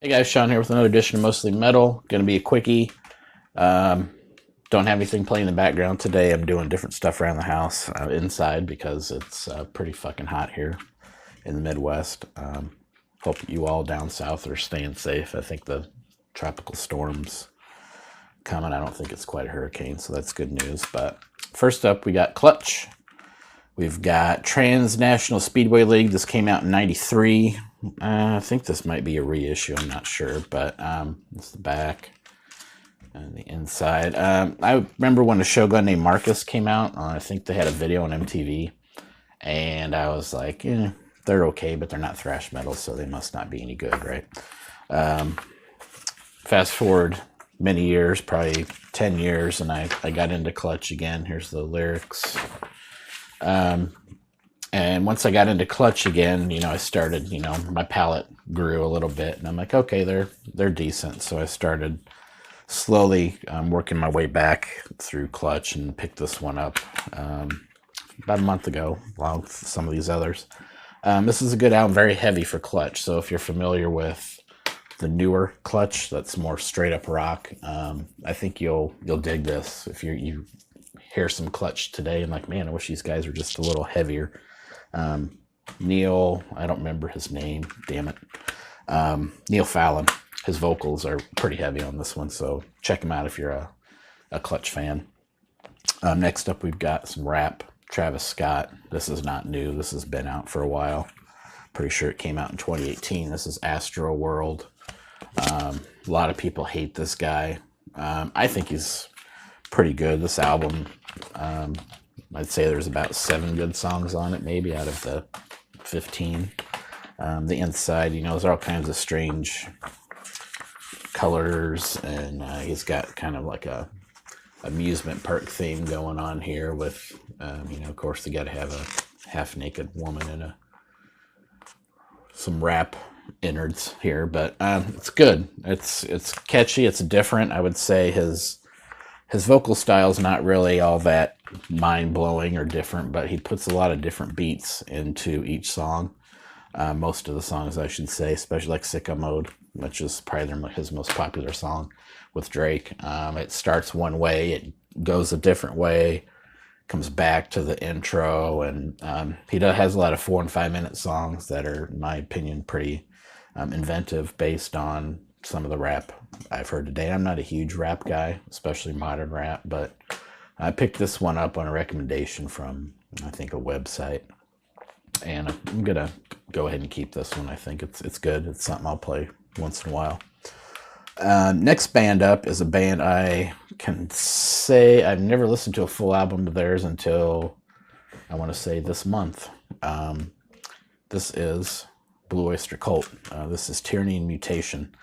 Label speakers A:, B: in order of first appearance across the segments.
A: Hey guys, Sean here with another edition of Mostly Metal. Going to be a quickie. Um, don't have anything playing in the background today. I'm doing different stuff around the house inside because it's pretty fucking hot here in the Midwest. Hope you all down south are staying safe. I think the tropical storm's coming. I don't think it's quite a hurricane, so that's good news. But first up, we got Clutch. We've got Transnational Speedway League. This came out in '93. I think this might be a reissue. I'm not sure, but it's the back and the inside. I remember when a Shogun named Marcus came out. I think they had a video on MTV, and I was like, they're okay, but they're not thrash metal, so they must not be any good, right? Fast forward many years, probably 10 years, and I got into Clutch again. Here's the lyrics. And once I got into Clutch again, I started, my palate grew a little bit, and I'm like, okay, they're decent. So I started slowly working my way back through Clutch and picked this one up about a month ago, along with some of these others. This is a good album, very heavy for Clutch. So if you're familiar with the newer Clutch, that's more straight up rock, I think you'll dig this. If you hear some Clutch today and like, man, I wish these guys were just a little heavier. Neil, I don't remember his name, damn it. Neil Fallon, his vocals are pretty heavy on this one, so check him out if you're a Clutch fan. Next up, we've got some rap. Travis Scott. This is not new. This has been out for a while. Pretty sure it came out in 2018. This is Astro World. A lot of people hate this guy. I think he's pretty good. This album, I'd say there's about 7 good songs on it, maybe out of the 15. The inside, there's all kinds of strange colors, and he's got kind of like a amusement park theme going on here with, of course, they got to have a half-naked woman and some rap innards here, but it's good. It's catchy. It's different. I would say his vocal style is not really all that mind-blowing or different, but he puts a lot of different beats into each song. Most of the songs, I should say, especially like Sicko Mode, which is probably his most popular song with Drake. It starts one way, it goes a different way, comes back to the intro, and he has a lot of 4 and 5 minute songs that are, in my opinion, pretty inventive based on some of the rap I've heard today. I'm not a huge rap guy, especially modern rap, but I picked this one up on a recommendation from, I think, a website, and I'm gonna go ahead and keep this one. I think it's good. It's something I'll play once in a while. Next band up is a band I can say I've never listened to a full album of theirs until, I want to say, this month. This is Blue Oyster Cult. This is Tyranny and Mutation.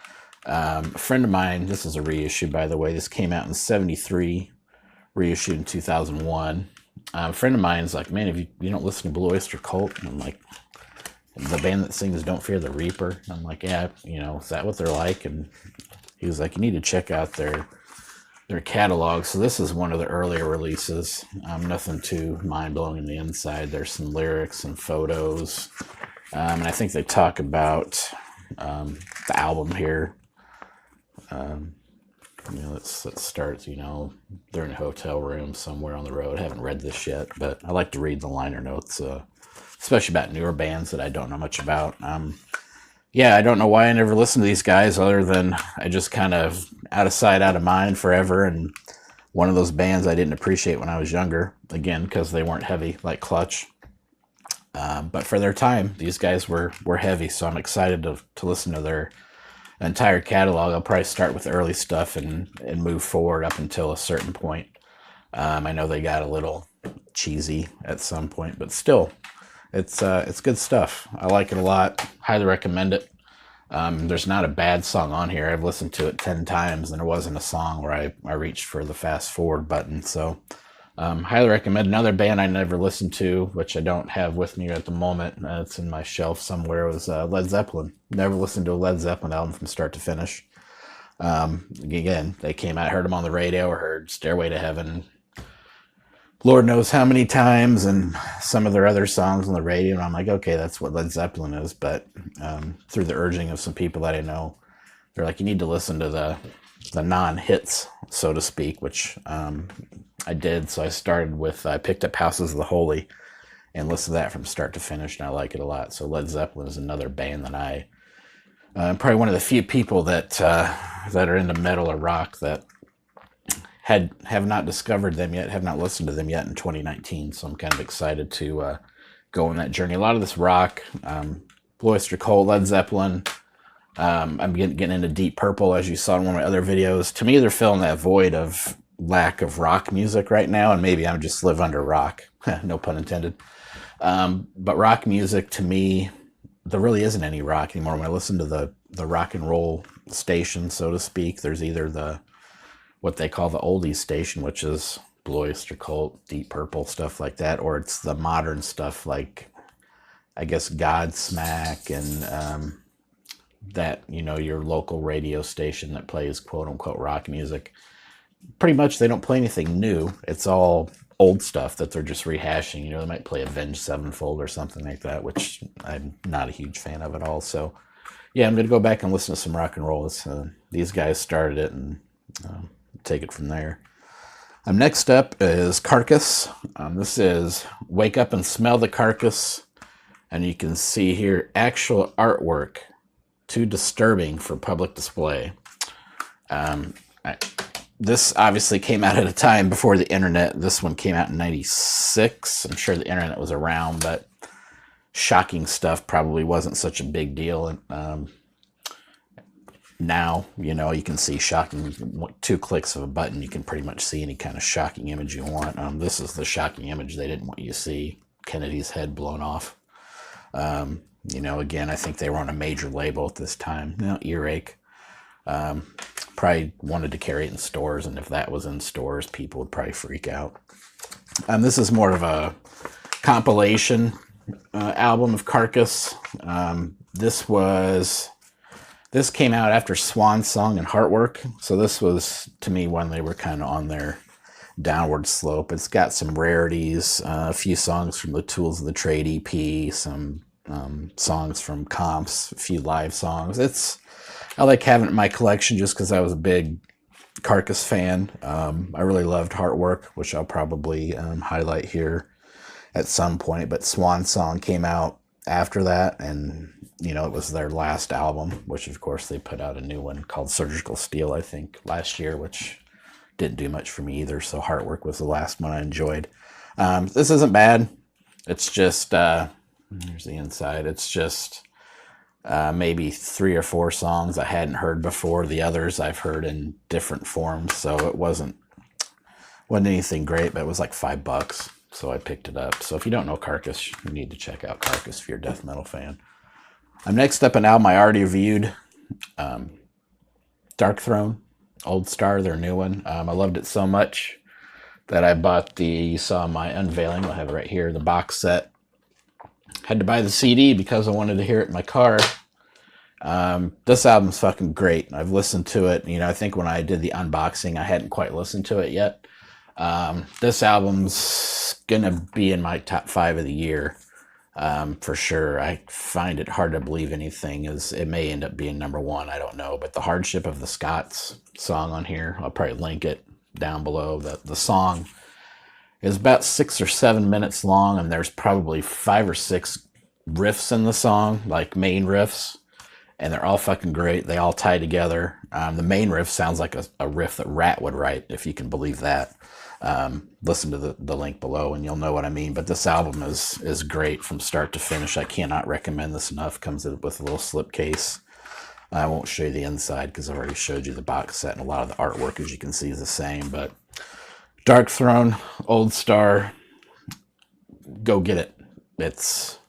A: A friend of mine, this is a reissue, by the way. This came out in '73, reissued in 2001. A friend of mine's like, man, if you don't listen to Blue Oyster Cult, and I'm like, the band that sings Don't Fear the Reaper. I'm like, yeah, is that what they're like? And he was like, you need to check out their catalog. So this is one of the earlier releases. Nothing too mind-blowing in the inside. There's some lyrics and photos. And I think they talk about the album here. Let's start, they're in a hotel room somewhere on the road. I haven't read this yet, but I like to read the liner notes, especially about newer bands that I don't know much about. I don't know why I never listened to these guys other than I just kind of out of sight, out of mind forever. And one of those bands I didn't appreciate when I was younger, again, because they weren't heavy like Clutch. But for their time, these guys were heavy, so I'm excited to listen to their entire catalog. I'll probably start with early stuff and move forward up until a certain point. I know they got a little cheesy at some point, but still, it's good stuff. I like it a lot. Highly recommend it. There's not a bad song on here. I've listened to it 10 times, and there wasn't a song where I reached for the fast forward button. So highly recommend. Another band I never listened to, which I don't have with me at the moment, it's in my shelf somewhere, was Led Zeppelin. Never listened to a Led Zeppelin album from start to finish. Again, they came out, I heard them on the radio, or heard Stairway to Heaven Lord knows how many times, and some of their other songs on the radio, and I'm like, okay, that's what Led Zeppelin is. But through the urging of some people that I know, they're like, you need to listen to the non-hits, so to speak, which I did. So I picked up Houses of the Holy and listened to that from start to finish, and I like it a lot. So Led Zeppelin is another band that I'm probably one of the few people that are into metal or rock that have not discovered them yet, have not listened to them yet in 2019. So I'm kind of excited to go on that journey. A lot of this rock, Oyster, Led Zeppelin. I'm getting into Deep Purple, as you saw in one of my other videos. To me, they're filling that void of lack of rock music right now, and maybe I just live under rock. No pun intended. But rock music, to me, there really isn't any rock anymore. When I listen to the rock and roll station, so to speak, there's either what they call the oldies station, which is Blue Oyster Cult, Deep Purple, stuff like that, or it's the modern stuff like, I guess, Godsmack and that, your local radio station that plays quote unquote rock music. Pretty much they don't play anything new. It's all old stuff that they're just rehashing. They might play Avenged Sevenfold or something like that, which I'm not a huge fan of at all. So yeah, I'm going to go back and listen to some rock and roll. These guys started it, and take it from there. Next up is Carcass. This is Wake Up and Smell the Carcass. And you can see here actual artwork, too disturbing for public display. This obviously came out at a time before the internet. This one came out in 96. I'm sure the internet was around, but shocking stuff probably wasn't such a big deal. Now, you can see shocking, 2 clicks of a button, you can pretty much see any kind of shocking image you want. This is the shocking image they didn't want you to see, Kennedy's head blown off. Again, I think they were on a major label at this time. Earache. Probably wanted to carry it in stores, and if that was in stores, people would probably freak out. This is more of a compilation album of Carcass. This came out after Swan Song and Heartwork, so this was, to me, when they were kind of on their downward slope. It's got some rarities, a few songs from the Tools of the Trade EP, some songs from comps, a few live songs. I like having it in my collection just because I was a big Carcass fan. I really loved Heartwork, which I'll probably highlight here at some point. But Swan Song came out after that, and it was their last album, which of course they put out a new one called Surgical Steel, I think, last year, which didn't do much for me either. So Heartwork was the last one I enjoyed. This isn't bad. It's just, here's the inside. It's just maybe 3 or 4 songs I hadn't heard before. The others I've heard in different forms. So it wasn't anything great, but it was like $5. So I picked it up. So if you don't know Carcass, you need to check out Carcass if you're a death metal fan. Next up, an album I already reviewed, Darkthrone, Old Star, their new one. I loved it so much that I bought you saw my unveiling, I'll have it right here, the box set. Had to buy the CD because I wanted to hear it in my car. This album's fucking great. I've listened to it. I think when I did the unboxing, I hadn't quite listened to it yet. This album's gonna be in my top 5 of the year. For sure. I find it hard to believe anything it may end up being number 1. I don't know. But the Hardship of the Scots song on here, I'll probably link it down below. The song is about 6 or 7 minutes long, and there's probably 5 or 6 riffs in the song, like main riffs, and they're all fucking great. They all tie together. The main riff sounds like a riff that Rat would write, if you can believe that. Listen to the link below and you'll know what I mean. But this album is great from start to finish. I cannot recommend this enough. Comes with a little slipcase. I won't show you the inside because I've already showed you the box set, and a lot of the artwork, as you can see, is the same. But Darkthrone, Old Star, go get it. It's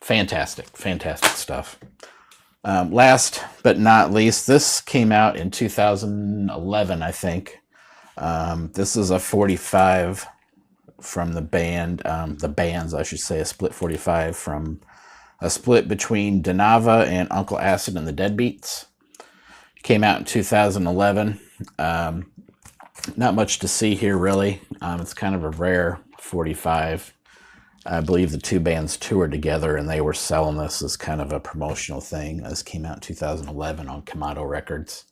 A: fantastic stuff. Last but not least, this came out in 2011, I think. This is a 45 from the bands, I should say, a split 45 from a split between Danava and Uncle Acid and the Deadbeats. Came out in 2011. Not much to see here, really. It's kind of a rare 45. I believe the two bands toured together, and they were selling this as kind of a promotional thing. This came out in 2011 on Kamado Records.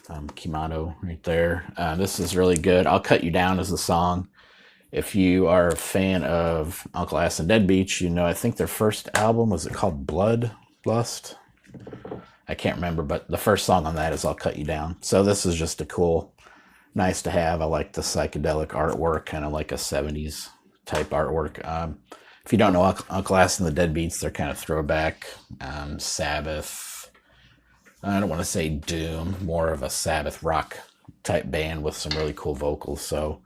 A: Kimado right there. This is really good. I'll Cut You Down as the song. If you are a fan of Uncle Ass and Dead Beach, you know, I think their first album, was it called Bloodlust? I can't remember, but the first song on that is I'll Cut You Down. So this is just a cool, nice to have. I like the psychedelic artwork, kind of like a 70s type artwork. If you don't know Uncle Ass and the Dead Beats, they're kind of throwback Sabbath. I don't want to say doom, more of a Sabbath rock type band with some really cool vocals. So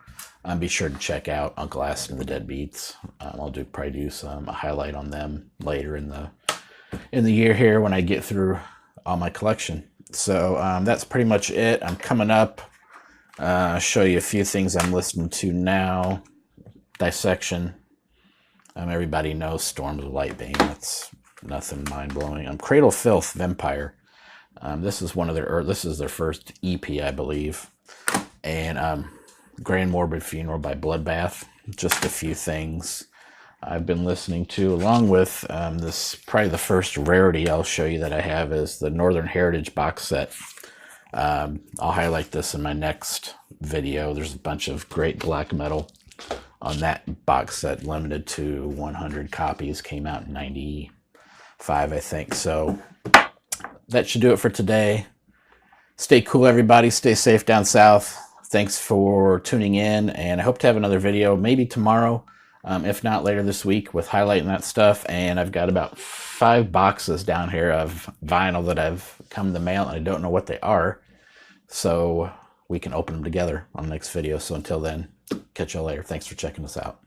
A: be sure to check out Uncle Ass and the Dead Beats. I'll probably do a highlight on them later in the year here when I get through all my collection. So that's pretty much it. I'm coming up. Show you a few things I'm listening to now. Dissection. Everybody knows Storms of Lightbane. That's nothing mind-blowing. Cradle Filth Vampire. This is this is their first EP, I believe. And Grand Morbid Funeral by Bloodbath. Just a few things I've been listening to, along with this, probably the first rarity I'll show you that I have is the Northern Heritage box set. I'll highlight this in my next video. There's a bunch of great black metal on that box set, limited to 100 copies, came out in 95, I think. So that should do it for today. Stay cool, everybody. Stay safe down south. Thanks for tuning in, and I hope to have another video, maybe tomorrow, if not later this week, with highlighting that stuff. And I've got about 5 boxes down here of vinyl that have come in the mail, and I don't know what they are. So we can open them together on the next video. So until then, catch y'all later. Thanks for checking us out.